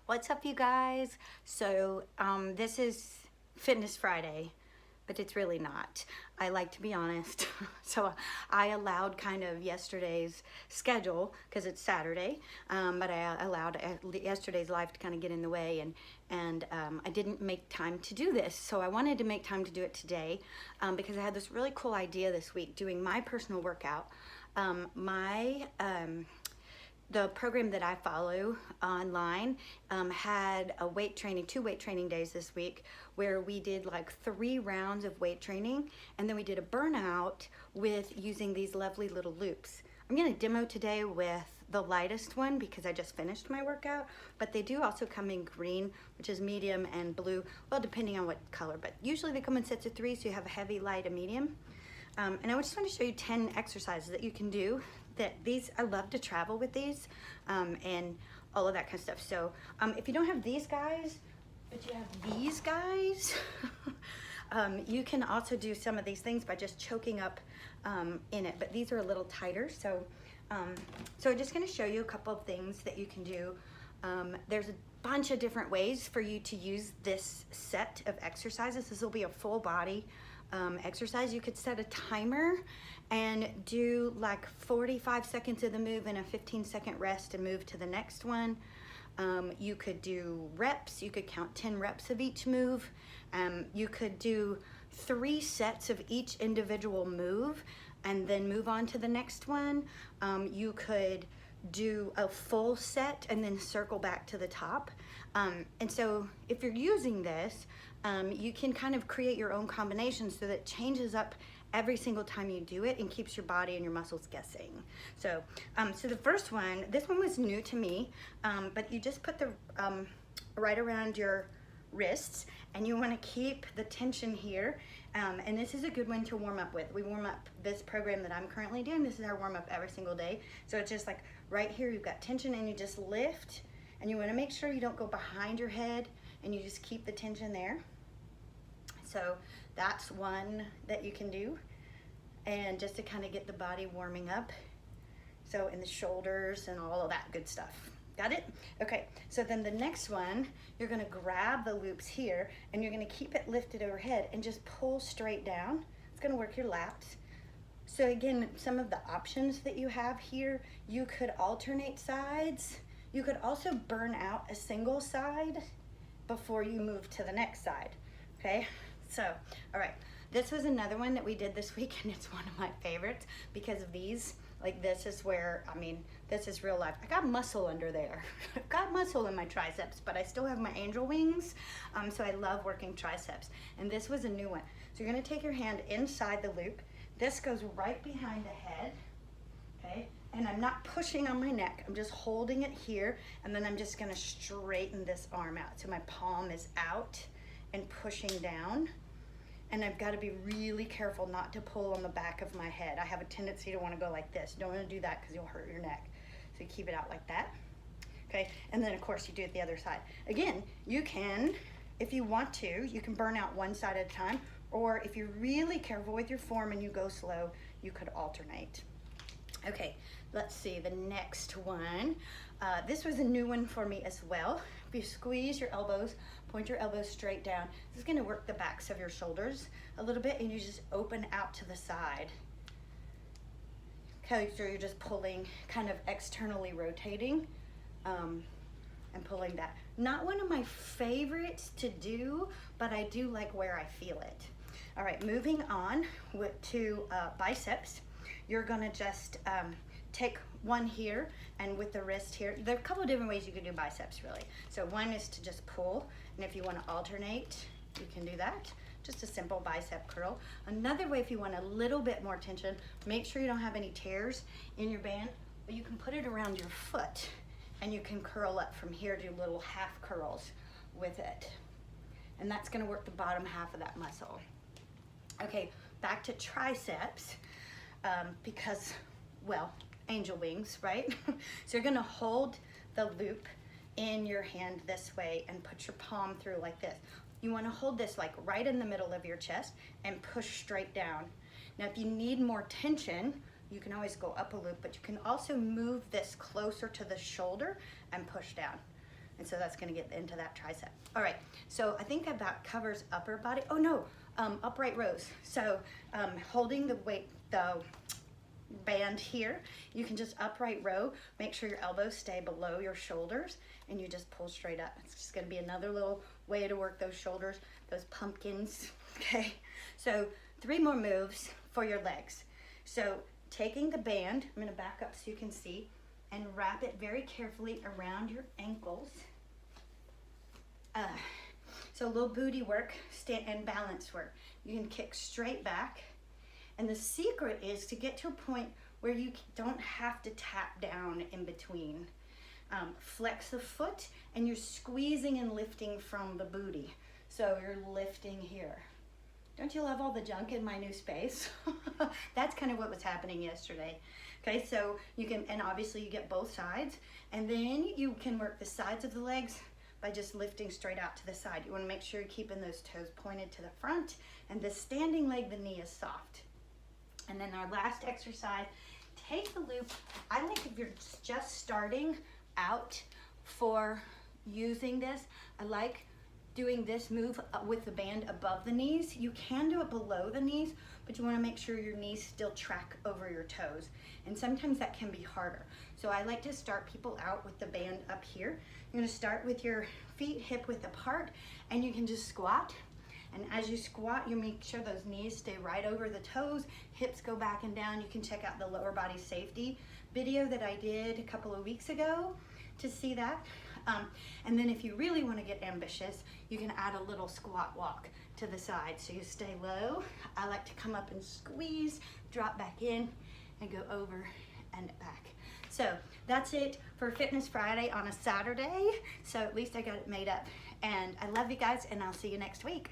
What's up, you guys? This is Fitness Friday, but it's really not. I like to be honest. So I allowed kind of yesterday's schedule because it's Saturday, but I allowed yesterday's life to kind of get in the way, and I didn't make time to do this. So I wanted to make time to do it today because I had this really cool idea this week doing my personal workout. The program that I follow online had two weight training days this week where we did like 3 rounds of weight training, and then we did a burnout with using these lovely little loops. I'm going to demo today with the lightest one because I just finished my workout, but they do also come in green, which is medium, and blue, well, depending on what color, but usually they come in sets of 3, so you have a heavy, light, and medium. And I just want to show you 10 exercises that you can do. I love to travel with these and all of that kind of stuff. So if you don't have these guys, but you have these guys, you can also do some of these things by just choking up in it. But these are a little tighter. So I'm just going to show you a couple of things that you can do. There's a bunch of different ways for you to use this set of exercises. This will be a full body exercise. You could set a timer and do like 45 seconds of the move and a 15-second rest and move to the next one. You could do reps. You could count 10 reps of each move. You could do 3 sets of each individual move and then move on to the next one. You could do a full set and then circle back to the top. And so if you're using this, you can kind of create your own combinations so that it changes up every single time you do it and keeps your body and your muscles guessing. So the first one, this one was new to me, but you just put the right around your wrists, and you want to keep the tension here. And this is a good one to warm up with. We warm up this program that I'm currently doing. This is our warm up every single day. So it's just like right here, you've got tension, and you just lift, and you want to make sure you don't go behind your head, and you just keep the tension there. So that's one that you can do, and just to kind of get the body warming up. So in the shoulders and all of that good stuff. Got it? Okay, so then the next one, you're gonna grab the loops here, and you're gonna keep it lifted overhead and just pull straight down. It's gonna work your lats. So again, some of the options that you have here, you could alternate sides. You could also burn out a single side before you move to the next side, okay? So, all right, this was another one that we did this week, and it's one of my favorites because of these. Like, this is where, I mean, this is real life. I got muscle under there. I've got muscle in my triceps, but I still have my angel wings, so I love working triceps. And this was a new one. So you're gonna take your hand inside the loop. This goes right behind the head, okay? And I'm not pushing on my neck. I'm just holding it here, and then I'm just gonna straighten this arm out. So my palm is out and pushing down. And I've got to be really careful not to pull on the back of my head. I have a tendency to want to go like this. Don't want to do that because you'll hurt your neck. So you keep it out like that. Okay, and then of course you do it the other side. Again, you can, if you want to, you can burn out one side at a time, or if you're really careful with your form and you go slow, you could alternate. Okay, let's see the next one. This was a new one for me as well. If you squeeze your elbows, point your elbows straight down. This is gonna work the backs of your shoulders a little bit, and you just open out to the side. Okay, so you're just pulling, kind of externally rotating and pulling that. Not one of my favorites to do, but I do like where I feel it. All right, moving on to biceps. You're gonna just take one here, and with the wrist here, there are a couple of different ways you can do biceps really. So one is to just pull, and if you want to alternate, you can do that. Just a simple bicep curl. Another way, if you want a little bit more tension, make sure you don't have any tears in your band, but you can put it around your foot, and you can curl up from here, do little half curls with it. And that's gonna work the bottom half of that muscle. Okay, back to triceps, because, well, angel wings, right? So you're gonna hold the loop in your hand this way and put your palm through like this. You wanna hold this like right in the middle of your chest and push straight down. Now, if you need more tension, you can always go up a loop, but you can also move this closer to the shoulder and push down. And so that's gonna get into that tricep. All right, so I think about covers upper body. Oh no, upright rows. So holding the weight, the band here, you can just upright row, make sure your elbows stay below your shoulders, and you just pull straight up. It's just gonna be another little way to work those shoulders, those pumpkins, okay? So 3 more moves for your legs. So taking the band, I'm gonna back up so you can see, and wrap it very carefully around your ankles. So a little booty work and balance work. You can kick straight back. And the secret is to get to a point where you don't have to tap down in between. Flex the foot and you're squeezing and lifting from the booty. So you're lifting here. Don't you love all the junk in my new space? That's kind of what was happening yesterday. Okay, so you can, and obviously you get both sides, and then you can work the sides of the legs by just lifting straight out to the side. You want to make sure you're keeping those toes pointed to the front, and the standing leg, the knee is soft. And then our last exercise, take the loop. I like if you're just starting out for using this, I like doing this move with the band above the knees. You can do it below the knees, but you want to make sure your knees still track over your toes. And sometimes that can be harder. So I like to start people out with the band up here. You're going to start with your feet hip width apart, and you can just squat. And as you squat, you make sure those knees stay right over the toes, hips go back and down. You can check out the lower body safety video that I did a couple of weeks ago to see that. And then if you really want to get ambitious, you can add a little squat walk to the side. So you stay low. I like to come up and squeeze, drop back in, and go over and back. So that's it for Fitness Friday on a Saturday. So at least I got it made up. And I love you guys, and I'll see you next week.